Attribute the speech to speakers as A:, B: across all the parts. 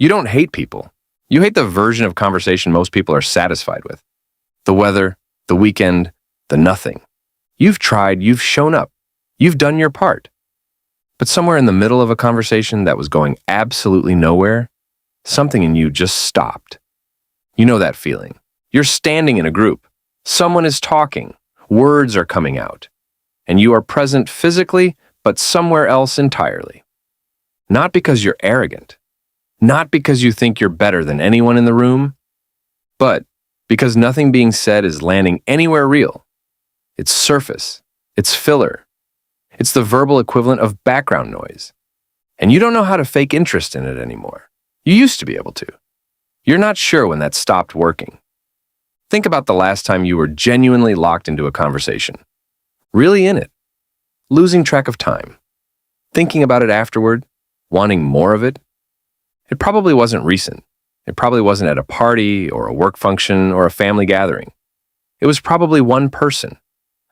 A: You don't hate people. You hate the version of conversation most people are satisfied with. The weather, the weekend, the nothing. You've tried, you've shown up, you've done your part. But somewhere in the middle of a conversation that was going absolutely nowhere, something in you just stopped. You know that feeling. You're standing in a group. Someone is talking. Words are coming out. And you are present physically, but somewhere else entirely. Not because you're arrogant. Not because you think you're better than anyone in the room, but because nothing being said is landing anywhere real. It's surface. It's filler. It's the verbal equivalent of background noise. And you don't know how to fake interest in it anymore. You used to be able to. You're not sure when that stopped working. Think about the last time you were genuinely locked into a conversation. Really in it. Losing track of time. Thinking about it afterward. Wanting more of it. It probably wasn't recent. It probably wasn't at a party or a work function or a family gathering. It was probably one person.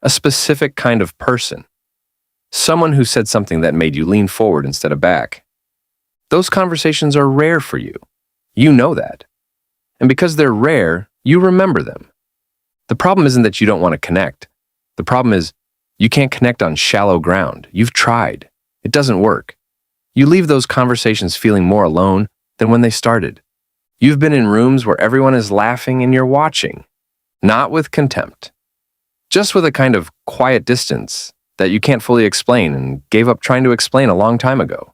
A: A specific kind of person. Someone who said something that made you lean forward instead of back. Those conversations are rare for you. You know that. And because they're rare, you remember them. The problem isn't that you don't want to connect. The problem is you can't connect on shallow ground. You've tried. It doesn't work. You leave those conversations feeling more alone than when they started. You've been in rooms where everyone is laughing and you're watching. Not with contempt. Just with a kind of quiet distance that you can't fully explain and gave up trying to explain a long time ago.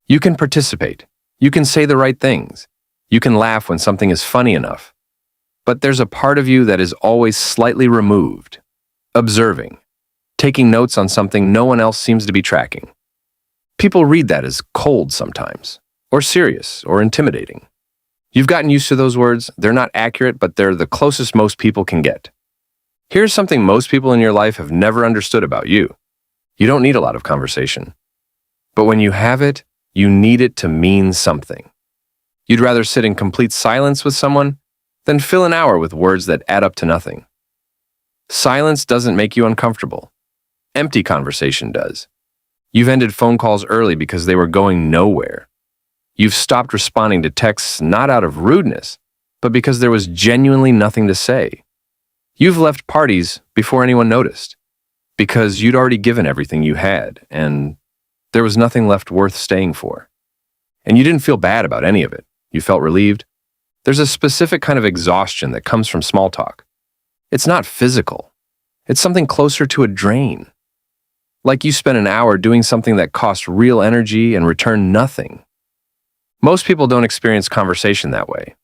A: You can participate. You can say the right things. You can laugh when something is funny enough. But there's a part of you that is always slightly removed, observing, taking notes on something no one else seems to be tracking. People read that as cold sometimes, or serious, or intimidating. You've gotten used to those words. They're not accurate, but they're the closest most people can get. Here's something most people in your life have never understood about you. You don't need a lot of conversation. But when you have it, you need it to mean something. You'd rather sit in complete silence with someone than fill an hour with words that add up to nothing. Silence doesn't make you uncomfortable. Empty conversation does. You've ended phone calls early because they were going nowhere. You've stopped responding to texts not out of rudeness, but because there was genuinely nothing to say. You've left parties before anyone noticed, because you'd already given everything you had, and there was nothing left worth staying for. And you didn't feel bad about any of it. You felt relieved. There's a specific kind of exhaustion that comes from small talk. It's not physical. It's something closer to a drain. Like you spent an hour doing something that cost real energy and returned nothing. Most people don't experience conversation that way.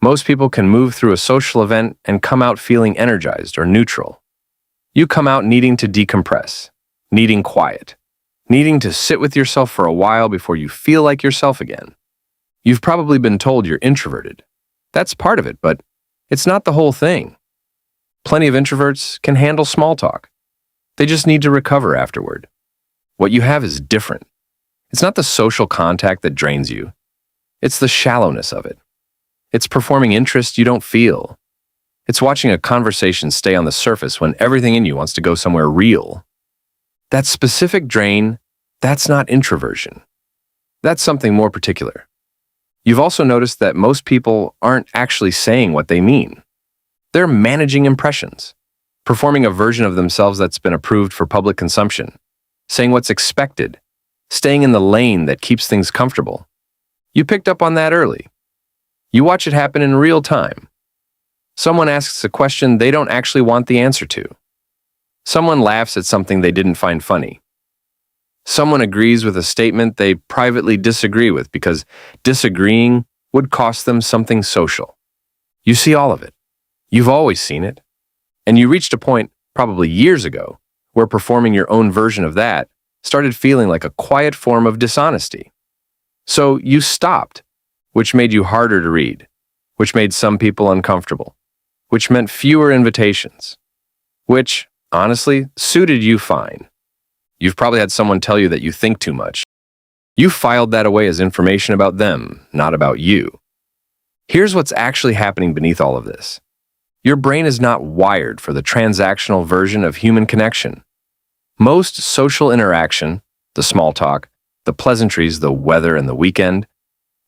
A: Most people can move through a social event and come out feeling energized or neutral. You come out needing to decompress, needing quiet, needing to sit with yourself for a while before you feel like yourself again. You've probably been told you're introverted. That's part of it, but it's not the whole thing. Plenty of introverts can handle small talk. They just need to recover afterward. What you have is different. It's not the social contact that drains you. It's the shallowness of it. It's performing interest you don't feel. It's watching a conversation stay on the surface when everything in you wants to go somewhere real. That specific drain, that's not introversion. That's something more particular. You've also noticed that most people aren't actually saying what they mean. They're managing impressions, performing a version of themselves that's been approved for public consumption, saying what's expected, staying in the lane that keeps things comfortable. You picked up on that early. You watch it happen in real time. Someone asks a question they don't actually want the answer to. Someone laughs at something they didn't find funny. Someone agrees with a statement they privately disagree with because disagreeing would cost them something social. You see all of it. You've always seen it. And you reached a point, probably years ago, where performing your own version of that started feeling like a quiet form of dishonesty. So you stopped, which made you harder to read, which made some people uncomfortable, which meant fewer invitations, which, honestly, suited you fine. You've probably had someone tell you that you think too much. You filed that away as information about them, not about you. Here's what's actually happening beneath all of this. Your brain is not wired for the transactional version of human connection. Most social interaction, the small talk, the pleasantries, the weather, and the weekend,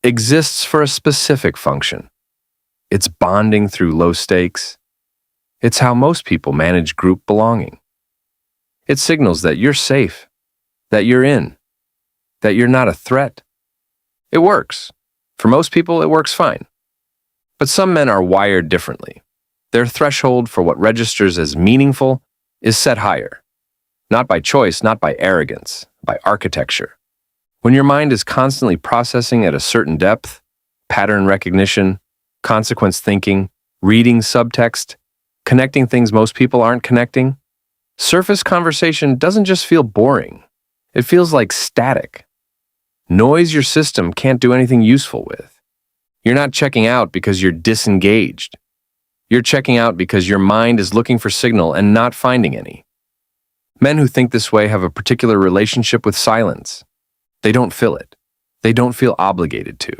A: exists for a specific function. It's bonding through low stakes. It's how most people manage group belonging. It signals that you're safe, that you're in, that you're not a threat. It works. For most people, it works fine. But some men are wired differently. Their threshold for what registers as meaningful is set higher. Not by choice, not by arrogance, by architecture. When your mind is constantly processing at a certain depth, pattern recognition, consequence thinking, reading subtext, connecting things most people aren't connecting, surface conversation doesn't just feel boring. It feels like static. Noise your system can't do anything useful with. You're not checking out because you're disengaged. You're checking out because your mind is looking for signal and not finding any. Men who think this way have a particular relationship with silence. They don't fill it. They don't feel obligated to.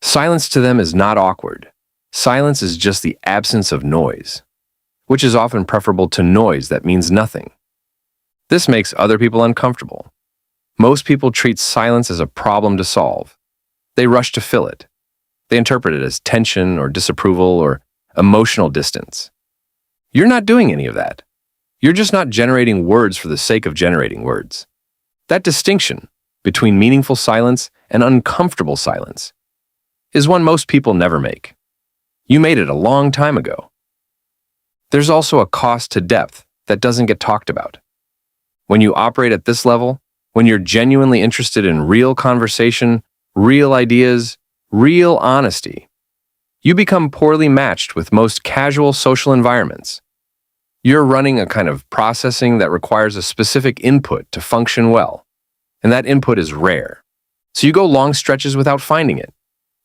A: Silence to them is not awkward. Silence is just the absence of noise, which is often preferable to noise that means nothing. This makes other people uncomfortable. Most people treat silence as a problem to solve. They rush to fill it. They interpret it as tension or disapproval or emotional distance. You're not doing any of that. You're just not generating words for the sake of generating words. That distinction between meaningful silence and uncomfortable silence is one most people never make. You made it a long time ago. There's also a cost to depth that doesn't get talked about. When you operate at this level, when you're genuinely interested in real conversation, real ideas, real honesty, you become poorly matched with most casual social environments. You're running a kind of processing that requires a specific input to function well, and that input is rare. So you go long stretches without finding it,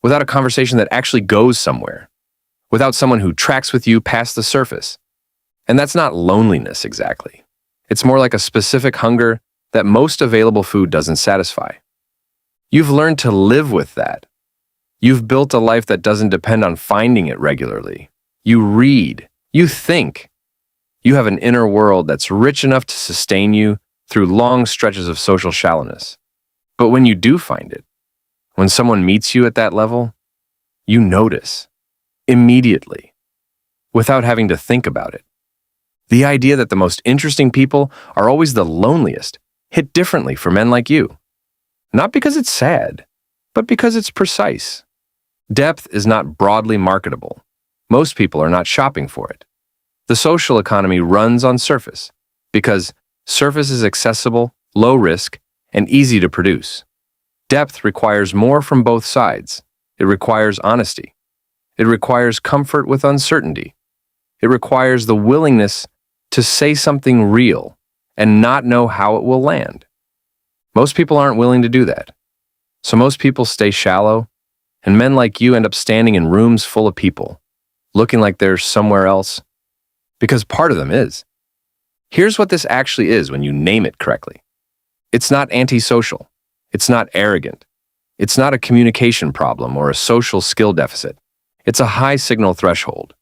A: without a conversation that actually goes somewhere, without someone who tracks with you past the surface. And that's not loneliness exactly. It's more like a specific hunger that most available food doesn't satisfy. You've learned to live with that. You've built a life that doesn't depend on finding it regularly. You read, you think. You have an inner world that's rich enough to sustain you through long stretches of social shallowness. But when you do find it, when someone meets you at that level, you notice immediately, without having to think about it. The idea that the most interesting people are always the loneliest hit differently for men like you. Not because it's sad, but because it's precise. Depth is not broadly marketable. Most people are not shopping for it. The social economy runs on surface because surface is accessible, low risk, and easy to produce. Depth requires more from both sides. It requires honesty. It requires comfort with uncertainty. It requires the willingness to say something real and not know how it will land. Most people aren't willing to do that. So most people stay shallow, and men like you end up standing in rooms full of people, looking like they're somewhere else, because part of them is. Here's what this actually is when you name it correctly. It's not antisocial. It's not arrogant. It's not a communication problem or a social skill deficit. It's a high signal threshold.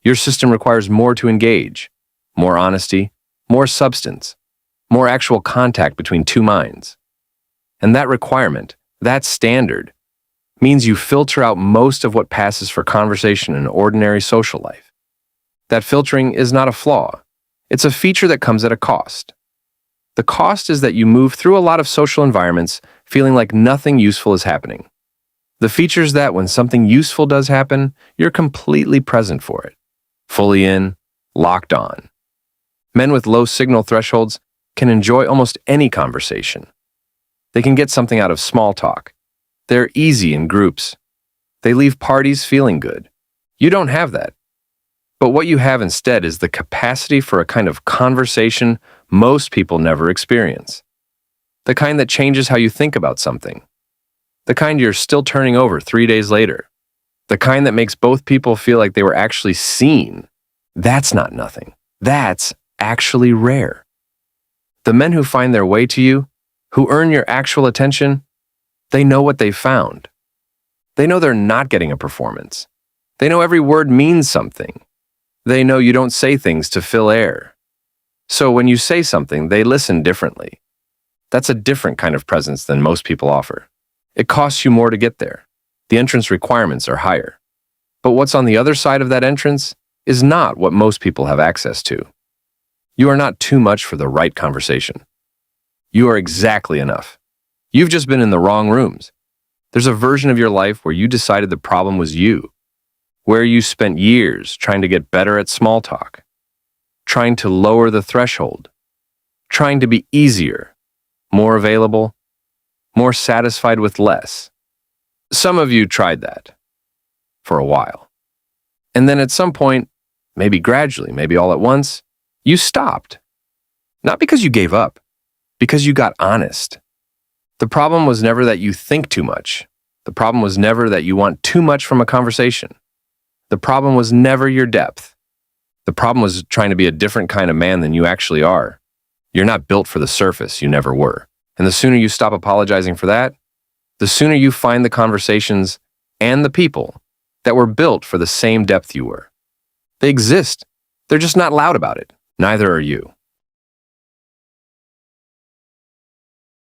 A: Your system requires more to engage, more honesty, more substance, more actual contact between two minds. And that requirement, that standard, means you filter out most of what passes for conversation in ordinary social life. That filtering is not a flaw. It's a feature that comes at a cost. The cost is that you move through a lot of social environments feeling like nothing useful is happening. The feature is that when something useful does happen, you're completely present for it, fully in, locked on. Men with low signal thresholds can enjoy almost any conversation. They can get something out of small talk. They're easy in groups. They leave parties feeling good. You don't have that. But what you have instead is the capacity for a kind of conversation most people never experience. The kind that changes how you think about something. The kind you're still turning over 3 days later. The kind that makes both people feel like they were actually seen. That's not nothing. That's actually rare. The men who find their way to you, who earn your actual attention, they know what they've found. They know they're not getting a performance. They know every word means something. They know you don't say things to fill air. So when you say something, they listen differently. That's a different kind of presence than most people offer. It costs you more to get there. The entrance requirements are higher. But what's on the other side of that entrance is not what most people have access to. You are not too much for the right conversation. You are exactly enough. You've just been in the wrong rooms. There's a version of your life where you decided the problem was you, where you spent years trying to get better at small talk, trying to lower the threshold, trying to be easier, more available, more satisfied with less. Some of you tried that for a while. And then at some point, maybe gradually, maybe all at once, you stopped. Not because you gave up, because you got honest. The problem was never that you think too much. The problem was never that you want too much from a conversation. The problem was never your depth. The problem was trying to be a different kind of man than you actually are. You're not built for the surface, you never were. And the sooner you stop apologizing for that, the sooner you find the conversations and the people that were built for the same depth you were. They exist. They're just not loud about it. Neither are you.